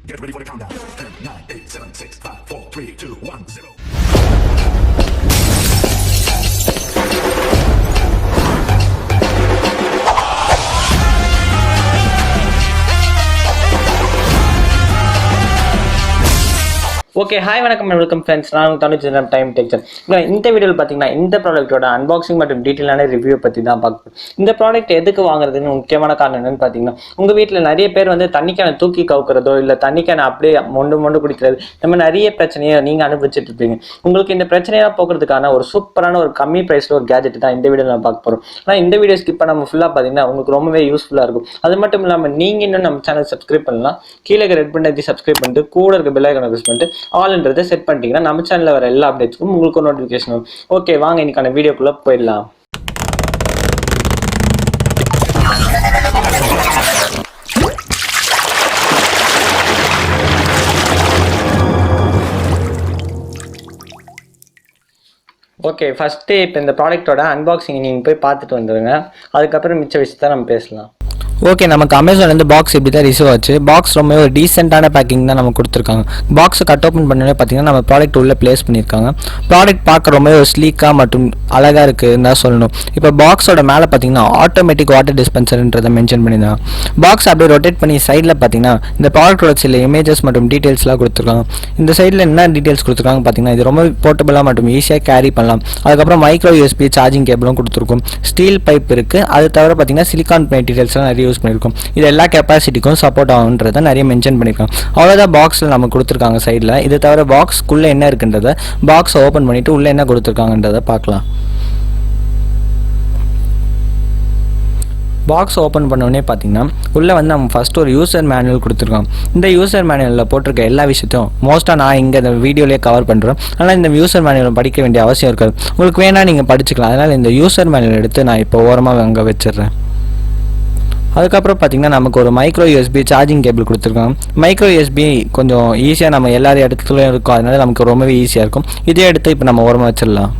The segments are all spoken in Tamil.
Get ready for the countdown. 10, 9, 8, 7, 6, 5, 4, 3, 2, 1, 0. Okay hi வணக்கம் வெல்கம் ஃப்ரெண்ட்ஸ். நான் Tanuj.M.S டைம் டெக்சர். இந்த வீடியோவில் பார்த்தீங்கன்னா இந்த ப்ராடக்ட்டோட அன்பாக்சிங் மற்றும் டீட்டெயிலான ரிவ்யூ பற்றி தான் பார்க்கணும். இந்த ப்ராடக்ட் எதுக்கு வாங்குறதுன்னு முக்கியமான காரணம் என்னன்னு பார்த்தீங்கன்னா, உங்கள் வீட்டில் நிறைய பேர் வந்து தண்ணிக்கான தூக்கி கவுக்கிறதோ இல்லை தண்ணிக்கான அப்படியே மொண்டு குடிக்கிறது, இந்த மாதிரி நிறைய பிரச்சனையை நீங்கள் அனுபவிச்சுட்டு இருப்பீங்க. உங்களுக்கு இந்த பிரச்சனையாக போக்குறதுக்கான ஒரு சூப்பரான ஒரு கம்மி ப்ரைஸில் ஒரு கேஜெட் தான் இந்த வீடியோ நான் பார்க்க போகிறோம். ஆனால் இந்த வீடியோ ஸ்கிப் பண்ணாமல் ஃபுல்லாக பார்த்தீங்கன்னா உங்களுக்கு ரொம்பவே யூஸ்ஃபுல்லாக இருக்கும். அது மட்டும் இல்லாமல் நீங்கள் இன்னும் நம்ம சேனல் சப்ஸ்கிரைப் பண்ணலாம். கீழே ரெட் பண்ணி சப்ஸ்கிரைப் பண்ணிட்டு கூட இருக்க பெல் ஐகானை ப்ரெஸ் பண்ணிட்டு ஆல்ன்றதை செட் பண்ணிட்டீங்கன்னா நம்ம சேனல்ல வர எல்லா அப்டேட்ஸ்க்கும் உங்களுக்கு ஒரு நோட்டிஃபிகேஷன் வரும். ஓகே வாங்க இன்னைக்கான வீடியோக்குள்ள போயிடலாம். ஓகே ஃபர்ஸ்ட் இப்போ இந்த ப்ராடக்ட்டோட அன்பாக்சிங் நீங்கள் போய் பார்த்துட்டு வந்துடுங்க. அதுக்கப்புறம் மிச்ச விஷயத்தை நம்ம பேசலாம். ஓகே, நமக்கு அமேசான்லேருந்து பாக்ஸ் இப்படி தான் ரிசீவ் ஆச்சு. பாக்ஸ் ரொம்ப ஒரு டீசெண்டான பேக்கிங் தான் நமக்கு கொடுத்துருக்காங்க. பாக்ஸை கட் ஓப்பன் பண்ணோடனே பார்த்தீங்கன்னா நம்ம ப்ராடக்ட் உள்ளே ப்ளேஸ் பண்ணியிருக்காங்க. ப்ராடக்ட் பார்க்க ரொம்ப ஒரு ஸ்லீக்காக மற்றும் அழகாக இருக்குதுன்னு தான் சொல்லணும். இப்போ பாக்ஸோட மேலே பார்த்தீங்கன்னா ஆட்டோமேட்டிக் வாட்டர் டிஸ்பென்சர்ன்றதை மென்ஷன் பண்ணியிருந்தாங்க. பாக்ஸ் அப்படியே ரொட்டேட் பண்ணி சைடில் பார்த்தீங்கன்னா இந்த ப்ராடக்ட்டோட சில இமேஜஸ் மற்றும் டீட்டெயில்ஸ்லாம் கொடுத்துருக்காங்க. இந்த சைடில் என்ன டீட்டெயில்ஸ் கொடுத்துருக்காங்க பார்த்தீங்கன்னா, இது ரொம்ப போர்ட்டபுளாக மற்றும் ஈஸியாக கேரி பண்ணலாம். அதுக்கப்புறம் மைக்ரோ யூஎஸ்பி சார்ஜிங் கேபிளும் கொடுத்துருக்கும். ஸ்டீல் பைப் இருக்குது. அது தவிர பார்த்தீங்கன்னா சிலிகான் மெட்டீரியல்ஸ்லாம் நிறைய யூஸ் பண்ணியிருக்கும். இது எல்லா கெப்பாசிட்டிக்கும் சப்போர்ட் ஆகுன்றதை நிறைய மென்ஷன் பண்ணியிருக்காங்க. அவ்வளோதான் பாக்ஸில் நமக்கு கொடுத்துருக்காங்க. சைடில் இது தவிர பாக்ஸ்க்குள்ளே என்ன இருக்குன்றதை பாக்ஸை ஓப்பன் பண்ணிவிட்டு உள்ளே என்ன கொடுத்துருக்காங்கன்றதை பார்க்கலாம். பாக்ஸ் ஓப்பன் பண்ணோடனே பார்த்தீங்கன்னா உள்ளே வந்து நம்ம ஃபஸ்ட்டு ஒரு யூசர் மேனுவல் கொடுத்துருக்கோம். இந்த யூசர் மேனுவலில் போட்டிருக்க எல்லா விஷயத்தையும் மோஸ்ட்டாக நான் இங்கே இந்த வீடியோலேயே கவர் பண்ணுறேன். ஆனால் இந்த யூசர் மேனுவல் படிக்க வேண்டிய அவசியம் இருக்காது. உங்களுக்கு வேணால் நீங்கள் படிச்சுக்கலாம். அதனால் இந்த யூசர் மேனுவல் எடுத்து நான் இப்போ ஓரமாக அங்கே வச்சிடுறேன். அதுக்கப்புறம் பார்த்திங்கன்னா நமக்கு ஒரு மைக்ரோ யூஎஸ்பி சார்ஜிங் கேபிள் கொடுத்துருக்காங்க. மைக்ரோ யூஎஸ்பி கொஞ்சம் ஈஸியாக நம்ம எல்லாரும் இடத்துலையும் இருக்கும். அதனால நமக்கு ரொம்பவே ஈஸியாக இருக்கும். இதே எடுத்து இப்போ நம்ம ஓரமாக வச்சிடலாம்.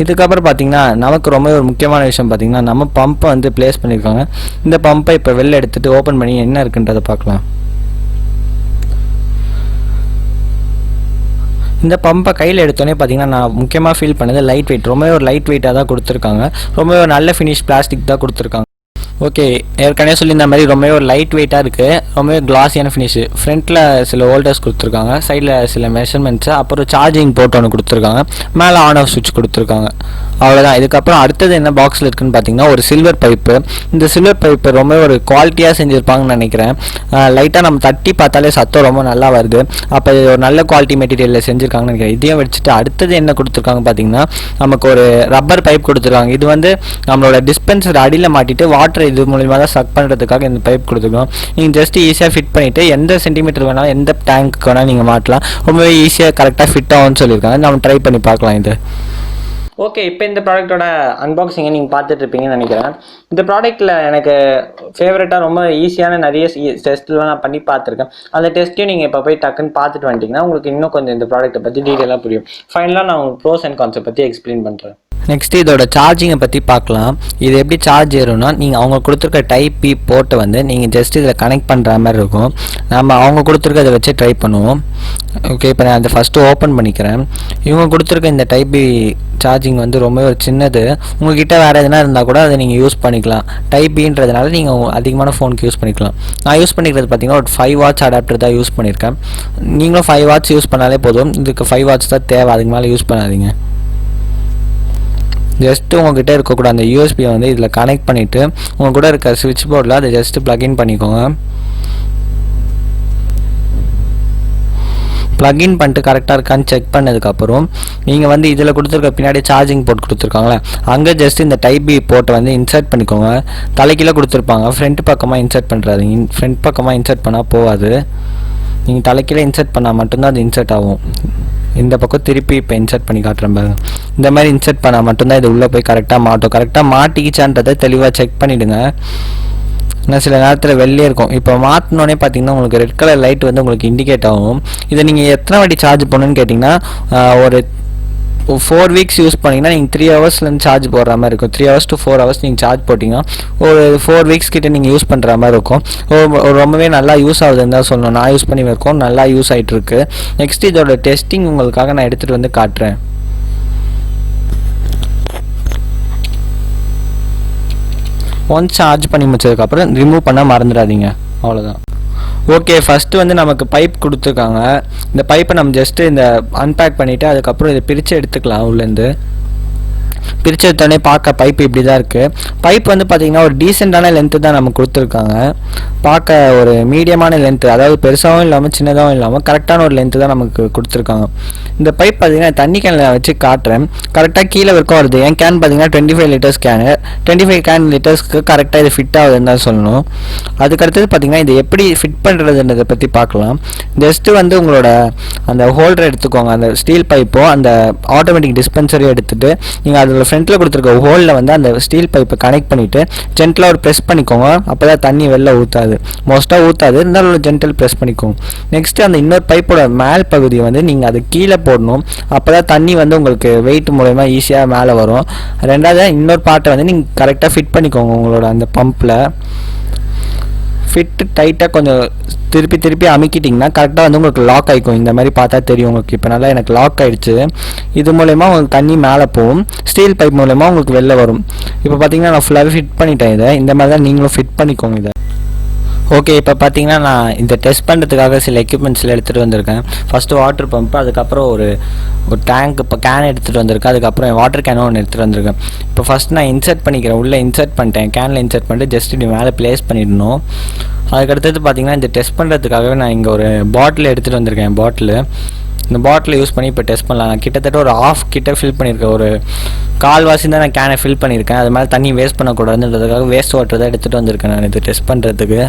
இதுக்கப்புறம் பார்த்திங்கன்னா நமக்கு ரொம்ப ஒரு முக்கியமான விஷயம் பார்த்திங்கன்னா நம்ம பம்பை வந்து ப்ளேஸ் பண்ணியிருக்காங்க. இந்த பம்பை இப்போ வெளில எடுத்துகிட்டு ஓப்பன் பண்ணி என்ன இருக்குன்றதை பார்க்கலாம். இந்த பம்பை கையில் எடுத்தோன்னே பார்த்தீங்கன்னா நான் முக்கியமாக ஃபீல் பண்ணது லைட் வெயிட். ரொம்பவே ஒரு லைட் வெயிட்டாக தான் கொடுத்துருக்காங்க. ரொம்பவே ஒரு நல்ல ஃபினிஷ் பிளாஸ்டிக் தான் கொடுத்துருக்காங்க. ஓகே, ஏற்கனவே சொல்லியிருந்த மாதிரி ரொம்பவே ஒரு லைட் வெயிட்டாக இருக்குது. ரொம்பவே கிளாஸியான ஃபினிஷு. ஃப்ரண்ட்டில் சில ஹோல்டர்ஸ் கொடுத்துருக்காங்க. சைடில் சில மெஷர்மெண்ட்ஸு, அப்புறம் சார்ஜிங் போர்ட் ஒன்று கொடுத்துருக்காங்க. மேலே ஆன் ஆஃப் சுவிட்ச் கொடுத்துருக்காங்க. அவ்வளோதான். இதுக்கப்புறம் அடுத்தது என்ன பாக்ஸில் இருக்குதுன்னு பார்த்தீங்கன்னா ஒரு சில்வர் பைப்பு. இந்த சில்வர் பைப்பு ரொம்ப ஒரு குவாலிட்டியாக செஞ்சுருப்பாங்கன்னு நினைக்கிறேன். லைட்டாக நம்ம தட்டி பார்த்தாலே சத்தம் ரொம்ப நல்லா வருது. அப்போ இது ஒரு நல்ல குவாலிட்டி மெட்டீரியலில் செஞ்சுருக்காங்கன்னு நினைக்கிறேன். இதையும் வச்சுட்டு அடுத்தது என்ன கொடுத்துருக்காங்க பார்த்தீங்கன்னா நமக்கு ஒரு ரப்பர் பைப் கொடுத்துருக்காங்க. இது வந்து நம்மளோட டிஸ்பென்சர் அடியில் மாட்டிட்டு வாட்டர் இது மூலியமாக தான் சக் பண்ணுறதுக்காக இந்த பைப் கொடுத்துருக்கோம். நீங்கள் ஜஸ்ட் ஈஸியாக ஃபிட் பண்ணிவிட்டு எந்த சென்டிமீட்டர் வேணாலும் எந்த டேங்க்கு வேணாலும் நீங்கள் மாட்டலாம். ரொம்பவே ஈஸியாக கரெக்டாக ஃபிட் ஆகும்னு சொல்லியிருக்காங்க. நம்ம ட்ரை பண்ணி பார்க்கலாம் இது. ஓகே, இப்போ இந்த ப்ராடக்ட்டோட அன்பாக்சிங்கை நீங்கள் பார்த்துட்டு இருப்பீங்கன்னு நினைக்கிறேன். இந்த ப்ராடக்ட்டில் எனக்கு ஃபேவரட்டாக ரொம்ப ஈஸியான நிறைய டெஸ்ட்லாம் நான் பண்ணி பார்த்துருக்கேன். அந்த டெஸ்ட்டையும் நீங்கள் இப்போ போய் டக்குன்னு பார்த்துட்டு வந்துட்டிங்கன்னா உங்களுக்கு இன்னும் கொஞ்சம் இந்த ப்ராடக்ட்டை பற்றி டீட்டெயிலாக புரியும். ஃபைனலாக நான் உங்களுக்கு ப்ரோஸ் அண்ட் கான்ஸை பற்றி எக்ஸ்பிளைன் பண்ணுறேன். நெக்ஸ்ட்டு இதோட சார்ஜிங்கை பற்றி பார்க்கலாம். இது எப்படி சார்ஜ் ஏறும்னா, நீங்கள் அவங்க கொடுத்துருக்க டைப் பி போர்ட்டை வந்து நீங்கள் ஜஸ்ட் இதில் கனெக்ட் பண்ணுற மாதிரி இருக்கும். நம்ம அவங்க கொடுத்துருக்கதை வச்சு ட்ரை பண்ணுவோம். ஓகே, இப்போ நான் அதை ஃபஸ்ட்டு ஓப்பன் பண்ணிக்கிறேன். இவங்க கொடுத்துருக்க இந்த டைப் பி சார்ஜிங் வந்து ரொம்ப ஒரு சின்னது. உங்கள்கிட்ட வேறு எதுனா இருந்தால் கூட அதை நீங்கள் யூஸ் பண்ணிக்கலாம். டைப் பின்றதுனால நீங்கள் அதிகமான ஃபோனுக்கு யூஸ் பண்ணிக்கலாம். நான் யூஸ் பண்ணிக்கிறது பார்த்தீங்கன்னா ஒரு 5 வாட்ஸ் அடாப்டர் தான் யூஸ் பண்ணியிருக்கேன். நீங்களும் 5 வாட்ஸ் யூஸ் பண்ணாலே போதும். இதுக்கு 5 வாட்ஸ் தான் தேவை. அதுக்கு மேலே யூஸ் பண்ணாதீங்க. ஜஸ்ட்டு உங்கள்கிட்ட இருக்கக்கூட அந்த யூஎஸ்பியை வந்து இதில் கனெக்ட் பண்ணிவிட்டு உங்கள் கூட இருக்க சுவிட்ச் போர்டில் அதை ஜஸ்ட்டு ப்ளக்இன் பண்ணிக்கோங்க. ப்ளக்இன் பண்ணிட்டு கரெக்டாக இருக்கான்னு செக் பண்ணதுக்கப்புறம் நீங்கள் வந்து இதில் கொடுத்துருக்க பின்னாடி சார்ஜிங் போர்ட் கொடுத்துருக்காங்களே, அங்கே ஜஸ்ட் இந்த டைப் பி போர்ட்டை வந்து இன்சர்ட் பண்ணிக்கோங்க. தலைக்கீழே கொடுத்துருப்பாங்க. ஃப்ரண்ட் பக்கமாக இன்சர்ட் பண்ணுறாதீங்க. ஃப்ரண்ட் பக்கமாக இன்சர்ட் பண்ணால் போகாது. நீங்கள் தலைக்கீழே இன்சர்ட் பண்ணால் மட்டும்தான் அது இன்சர்ட் ஆகும். இந்த பக்கம் திருப்பி இப்போ இன்சர்ட் பண்ணி காட்டுறேன் பாருங்க. இந்த மாதிரி இன்சர்ட் பண்ணால் மட்டும்தான் இது உள்ளே போய் கரெக்டாக மாட்டும். கரெக்டாக மாட்டிக்கிச்சான்றதை தெளிவாக செக் பண்ணிவிடுங்க. இன்னும் சில நேரத்தில் வெளியே இருக்கும். இப்போ மாற்றினோடனே பார்த்தீங்கன்னா உங்களுக்கு ரெட் கலர் லைட் வந்து உங்களுக்கு இண்டிகேட் ஆகும். இதை நீங்கள் எத்தனை வாட்டி சார்ஜ் பண்ணணுன்னு கேட்டிங்கன்னா ஒரு 4 வீக்ஸ் யூஸ் பண்ணிங்கன்னா நீங்கள் 3 ஹவர்ஸ்லேருந்து சார்ஜ் போடுற மாதிரி இருக்கும். 3 ஹவர்ஸ் to 4 ஹவர்ஸ் நீங்கள் சார்ஜ் போட்டிங்கன்னா ஒரு 4 வீக்ஸ் கிட்ட நீங்கள் யூஸ் பண்ணுற மாதிரி இருக்கும். ரொம்பவே நல்லா யூஸ் ஆகுதுன்னு தான் சொல்லணும். நான் யூஸ் பண்ணி இருக்கோம், நல்லா யூஸ் ஆகிட்டுருக்கு. நெக்ஸ்ட் இதோட டெஸ்டிங் உங்களுக்காக நான் எடுத்துகிட்டு வந்து காட்டுறேன். ஒன்ஸ் சார்ஜ் பண்ணி முடிச்சதுக்கப்புறம் ரிமூவ் பண்ண மறந்துடாதீங்க. அவ்வளோதான். ஓகே, ஃபஸ்ட்டு வந்து நமக்கு பைப் கொடுத்துருக்காங்க. இந்த பைப்பை நம்ம ஜஸ்ட்டு இந்த அன்பேக் பண்ணிவிட்டு அதுக்கப்புறம் இதை பிரித்து எடுத்துக்கலாம். உள்ளேருந்து பிரித்து எடுத்தோடனே பார்க்க பைப் இப்படி தான் இருக்குது. பைப் வந்து பார்த்திங்கன்னா ஒரு டீசெண்டான லென்த்து தான் நமக்கு கொடுத்துருக்காங்க. பார்க்க ஒரு மீடியமான லென்த்து, அதாவது பெருசாகவும் இல்லாமல் சின்னதாகவும் இல்லாமல் கரெக்டான ஒரு லென்த்து தான் நமக்கு கொடுத்துருக்காங்க. இந்த பைப் பார்த்திங்கன்னா தண்ணி கேனில் வச்சு காட்டுறேன். கரெக்டாக கீழே வரைக்கும் வருது. என் கேன் பார்த்திங்கன்னா 25 லிட்டர்ஸ் கேனு. 25 லிட்டர்ஸ்க்கு கரெக்டாக இது ஃபிட் ஆகுதுன்னு தான் சொல்லணும். அதுக்கடுத்தது பார்த்திங்கன்னா இது எப்படி ஃபிட் பண்ணுறதுன்றதை பற்றி பார்க்கலாம். ஜஸ்ட்டு வந்து உங்களோட அந்த ஹோல்டர் எடுத்துக்கோங்க. அந்த ஸ்டீல் பைப்போ அந்த ஆட்டோமேட்டிக் டிஸ்பென்சரையும் எடுத்துகிட்டு நீங்கள் அதில் ஃப்ரண்ட்டில் கொடுத்துருக்க ஹோலில் வந்து அந்த ஸ்டீல் பைப்பை கனெக்ட் பண்ணிவிட்டு ஜென்டலாக ஒரு ப்ரெஸ் பண்ணிக்கோங்க. அப்போ தான் தண்ணி வெளில ஊற்றாது. மோஸ்ட்டாக ஊற்றாது, இருந்தாலும் ஜென்டல் ப்ரெஸ் பண்ணிக்கோங்க. நெக்ஸ்ட்டு அந்த இன்னொரு பைப்போட மேல் பகுதியை வந்து நீங்கள் அது கீழே போடணும். அப்போ தான் தண்ணி வந்து உங்களுக்கு வெயிட் மூலமா ஈஸியாக மேலே வரும். ரெண்டாவது இன்னொரு பார்ட்டை வந்து நீங்கள் கரெக்டாக ஃபிட் பண்ணிக்கோங்க. உங்களோட அந்த பம்பில் ஃபிட்டு டைட்டாக கொஞ்சம் திருப்பி அமுக்கிட்டிங்கன்னா கரெக்டாக வந்து உங்களுக்கு லாக் ஆகிக்கும். இந்த மாதிரி பார்த்தா தெரியும் உங்களுக்கு. இப்போ நல்லா எனக்கு லாக் ஆகிடுச்சு. இது மூலயமா உங்களுக்கு தண்ணி மேலே போகும். ஸ்டீல் பைப் மூலயமா உங்களுக்கு வெளில வரும். இப்போ பார்த்தீங்கன்னா நான் ஃபுல்லாகவே ஃபிட் பண்ணிட்டேன். இந்த மாதிரி தான் நீங்களும் ஃபிட் பண்ணிக்கோங்க இதை. ஓகே, இப்போ பார்த்தீங்கன்னா நான் இந்த டெஸ்ட் பண்ணுறதுக்காக சில எக்யூப்மெண்ட்ஸில் எடுத்துகிட்டு வந்திருக்கேன். ஃபஸ்ட்டு வாட்டர் பம்ப், அதுக்கப்புறம் ஒரு டேங்க், இப்போ கேன் எடுத்துகிட்டு வந்திருக்கேன். அதுக்கப்புறம் வாட்டர் கேனும் ஒன்று எடுத்துகிட்டு வந்திருக்கேன். இப்போ ஃபஸ்ட் நான் இன்சர்ட் பண்ணிக்கிறேன். உள்ளே இன்சர்ட் பண்ணிட்டேன். கேனில் இன்சர்ட் பண்ணிட்டு ஜஸ்ட் இப்படி மேலே ப்ளேஸ் பண்ணிடணும். அதுக்கடுத்தது பார்த்தீங்கன்னா இந்த டெஸ்ட் பண்ணுறதுக்காகவே நான் இங்கே ஒரு பாட்டில் எடுத்துகிட்டு வந்திருக்கேன். இந்த பாட்டில் யூஸ் பண்ணி இப்போ டெஸ்ட் பண்ணலாம். நான் கிட்டத்தட்ட ஒரு ½ கிட்ட ஃபில் பண்ணியிருக்கேன். ஒரு கால்வாசி தான் நான் கேனை ஃபில் பண்ணியிருக்கேன். அது மாதிரி தண்ணி வேஸ்ட் பண்ணக்கூடாதுன்றதுக்காக வேஸ்ட் வாட்டர் தான் எடுத்துகிட்டு வந்திருக்கேன் நான் இது டெஸ்ட் பண்ணுறதுக்கு.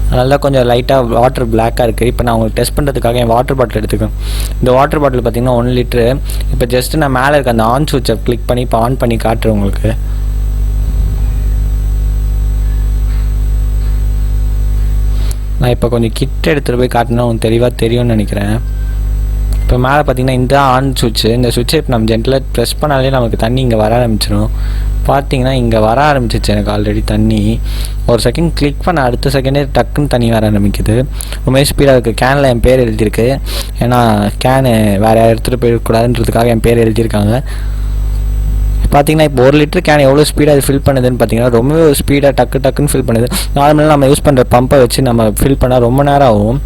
அதனால தான் கொஞ்சம் லைட்டாக வாட்டர் பிளாக்காக இருக்குது. இப்போ நான் உங்களுக்கு டெஸ்ட் பண்ணுறதுக்காக என் வாட்டர் பாட்டில் எடுத்துக்கேன். இந்த வாட்டர் பாட்டில் பார்த்திங்கன்னா 1 லிட்ரு. இப்போ ஜஸ்ட்டு நான் மேலே இருக்க அந்த ஆன் சுவிட்சை கிளிக் பண்ணி இப்போ ஆன் பண்ணி காட்டுறேன் உங்களுக்கு. நான் இப்போ கொஞ்சம் கிட்ட எடுத்துகிட்டு போய் காட்டினா உங்களுக்கு தெளிவாக தெரியும்னு நினைக்கிறேன். இப்போ மேலே பார்த்தீங்கன்னா இந்த ஆன் சுவிட்சு, இந்த சுவிட்சை இப்போ நம்ம ஜென்டலாக ப்ரெஸ் பண்ணாலே நமக்கு தண்ணி இங்கே வர ஆரம்பிச்சிடும். பார்த்தீங்கன்னா இங்கே வர ஆரம்பிச்சிச்சு எனக்கு ஆல்ரெடி தண்ணி. ஒரு செகண்ட் கிளிக் பண்ண அடுத்த செகண்டே டக்குன்னு தண்ணி வர ஆரம்பிக்குது. ரொம்ப ஸ்பீடாக இருக்குது. கேனில் என் பேர் எழுதியிருக்கு. ஏன்னா கேனு வேறு எடுத்துகிட்டு போயிடக்கூடாதுன்றதுக்காக என் பேர் எழுதியிருக்காங்க. பார்த்தீங்கன்னா இப்போ 1 லிட்டர் கேன் எவ்வளோ ஸ்பீடாக அது ஃபில் பண்ணுதுன்னு பார்த்தீங்கன்னா ரொம்ப ஸ்பீடாக டக்குன்னு ஃபில் பண்ணுது. நார்மலாக நம்ம யூஸ் பண்ணுற பம்பை வச்சு நம்ம ஃபில் பண்ணால் ரொம்ப நேரம் ஆகும்.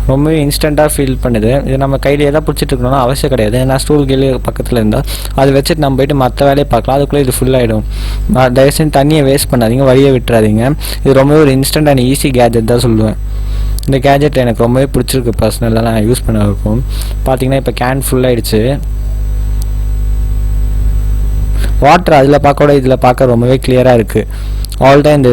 ரொம்பவே இன்ஸ்டண்ட்டாக ஃபீல் பண்ணுது. இது நம்ம கையிலேயே தான் பிடிச்சிட்டு இருக்கணும்னா அவசியம் கிடையாது. ஏன்னா ஸ்டூல் கீழே பக்கத்தில் இருந்தால் அதை வச்சுட்டு நம்ம போய்ட்டு மற்ற வேலையை பார்க்கலாம். அதுக்குள்ளே இது ஃபுல்லாகிடும். தயவுசெய்து தண்ணியை வேஸ்ட் பண்ணாதீங்க, வழியை விட்டுறாதீங்க. இது ரொம்பவே ஒரு இன்ஸ்டன்ட் அண்ட் ஈஸி கேஜெட் தான் சொல்லுவேன். இந்த கேஜெட் எனக்கு ரொம்பவே பிடிச்சிருக்கு. பர்சனலாக நான் யூஸ் பண்ண இருக்கும். பார்த்தீங்கன்னா இப்போ கேன் ஃபுல்லாகிடுச்சு. வாட்டர் அதில் பார்க்க இதில் பார்க்க ரொம்பவே கிளியராக இருக்குது. ஆல் தான் இந்த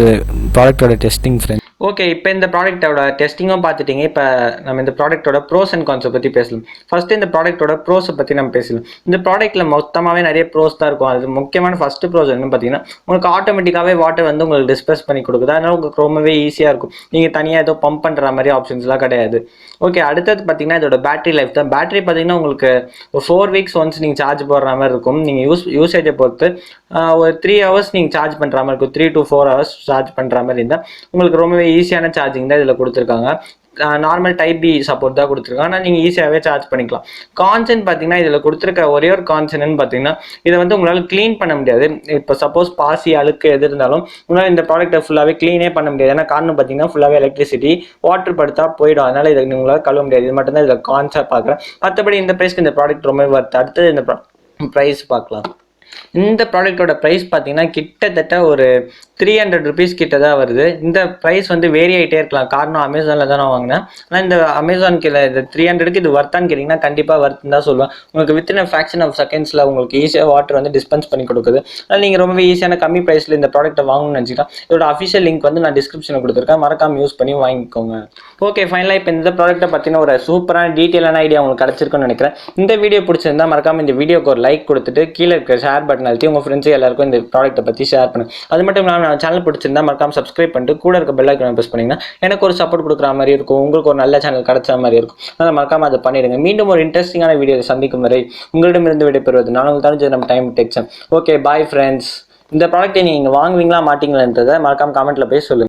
ப்ராடக்டோட டெஸ்டிங் ஃப்ரெண்ட். ஓகே, இப்போ இந்த ப்ராடக்ட்டோட டெஸ்டிங்கும் பார்த்துட்டிங்க. இப்போ நம்ம இந்த ப்ராடக்ட்டோட ப்ரோஸ் அண்ட் கான்ஸை பற்றி பேசலாம். ஃபஸ்ட்டு இந்த ப்ராடக்ட்டோட ப்ரோஸை பற்றி நம்ம பேசலாம். இந்த ப்ராடக்ட்டில் மொத்தமாகவே நிறைய ப்ரோஸ் தான் இருக்கும். அது முக்கியமான ஃபஸ்ட்டு ப்ரோஸ் என்னன்னு பார்த்தீங்கன்னா, உங்களுக்கு ஆட்டோமேட்டிக்காகவே வாட்டர் வந்து உங்களுக்கு டிஸ்பெஸ் பண்ணி கொடுக்குது. அதனால் உங்களுக்கு ரொம்பவே ஈஸியாக இருக்கும். நீங்கள் தனியாக ஏதோ பம்ப் பண்ணுற மாதிரி ஆப்ஷன்ஸ்லாம் கிடையாது. ஓகே, அடுத்தது பார்த்தீங்கன்னா இதோட பேட்டரி லைஃப் தான். பேட்டரி பார்த்தீங்கன்னா உங்களுக்கு ஒரு 4 வீக்ஸ் ஒன்ஸ் நீங்கள் சார்ஜ் போடுற மாதிரி இருக்கும். நீங்கள் யூசேஜை பொறுத்து ஒரு 3 ஹவர்ஸ் நீங்கள் சார்ஜ் பண்ணுற மாதிரி இருக்கும். 3 to 4 ஹவர்ஸ் சார்ஜ் பண்ணுற மாதிரி இருந்தால் உங்களுக்கு ரொம்பவே ஈஸியான சார்ஜிங் தான் இதில் கொடுத்துருக்காங்க. நார்மல் டைப் பி சப்போர்ட் தான் கொடுத்துருக்காங்க. ஆனால் நீங்கள் ஈஸியாகவே சார்ஜ் பண்ணிக்கலாம். கான்சன் பார்த்தீங்கன்னா இதில் கொடுத்துருக்க ஒரே ஒரு கான்சன்னு பார்த்தீங்கன்னா இதை வந்து உங்களால் க்ளீன் பண்ண முடியாது. இப்போ சப்போஸ் பாசி அழுக்கு எது இருந்தாலும் உங்களால் இந்த ப்ராடக்ட்டை ஃபுல்லாகவே க்ளீனே பண்ண முடியாது. ஏன்னா காரணம் பார்த்தீங்கன்னா ஃபுல்லாகவே எலக்ட்ரிசிட்டி வாட்டர் படுத்தா போயிடும். அதனால் இதை உங்களால் கழுவ முடியாது. இது மட்டும்தான் இதில் கான்செப்ட் பார்க்குறேன். மற்றபடி இந்த ப்ரைஸ்க்கு இந்த ப்ராடக்ட் ரொம்ப வர்த்து. அடுத்தது இந்த ப்ரைஸ் பார்க்கலாம். இந்த ப்ராடக்டோட ப்ரைஸ் பார்த்தீங்கன்னா கிட்டத்தட்ட ஒரு 300 ருபீஸ் கிட்ட தான் வருது. இந்த ப்ரைஸ் வந்து வேரி ஆகிட்டே இருக்கலாம். காரணம் அமேசானில் தான் நான் வாங்கினேன். ஆனால் இந்த அமேசான் கீழே இந்த 300க்கு இது வர்த்தான்னு கேட்டிங்கன்னா கண்டிப்பாக வர்த்துன்னு தான் சொல்லுவேன். உங்களுக்கு வித்தின் ஃப்ராக்ஷன் ஆஃப் செகண்ட்ஸில் உங்களுக்கு ஈஸியாக வாட்டர் வந்து டிஸ்பென்ஸ் பண்ணி கொடுக்குது. அதனால் நீங்கள் ரொம்பவே ஈஸியான கம்மி ப்ரைஸில் இந்த ப்ராடக்ட்டை வாங்கணும்னு நினச்சிக்கலாம். இதோட அஃபிஷியல் லிங்க் வந்து நான் டிஸ்கிரிப்ஷனில் கொடுத்துருக்கேன். மறக்காமல் யூஸ் பண்ணி வாங்கிக்கோங்க. ஓகே, ஃபைனலாக இப்போ இந்த ப்ராடக்ட்டை பற்றின ஒரு சூப்பரான டீட்டெயிலான ஐடியா உங்களுக்கு கிடச்சிருக்குன்னு நினைக்கிறேன். இந்த வீடியோ பிடிச்சிருந்தா மறக்காமல் இந்த வீடியோக்கு ஒரு லைக் கொடுத்துட்டு கீழே இருக்க ஷேர் பட்டன் பட்டன் அழுத்தி உங்கள் ஃப்ரெண்ட்ஸு எல்லாருக்கும் இந்த ப்ராடக்ட்டை பற்றி ஷேர் பண்ணுங்க. அது மட்டும் இல்லாமல் நம்ம சேனல் பிடிச்சிருந்தா மறக்காம சப்ஸ்கிரைப் பண்ணிட்டு கூட இருக்க பெல் ஐக்கானை ப்ரெஸ் பண்ணிங்கன்னா எனக்கு ஒரு சப்போர்ட் கொடுக்குற மாதிரி இருக்கும், உங்களுக்கு ஒரு நல்ல சேனல் கிடைச்ச மாதிரி இருக்கும். அதனால் மறக்காம அதை பண்ணிடுங்க. மீண்டும் ஒரு இன்ட்ரெஸ்டிங்கான வீடியோ சந்திக்கும் வரை உங்களிடமிருந்து விடைபெறுவது நான் உங்களுக்கு தெரிஞ்ச நம்ம டைம் டெக்ஸன். Okay bye friends. இந்த ப்ராடக்ட்டை நீங்கள் வாங்குவீங்களா மாட்டீங்களான்றதை மறக்காம கமெண்ட்டில் போய் சொல்லுங்கள்.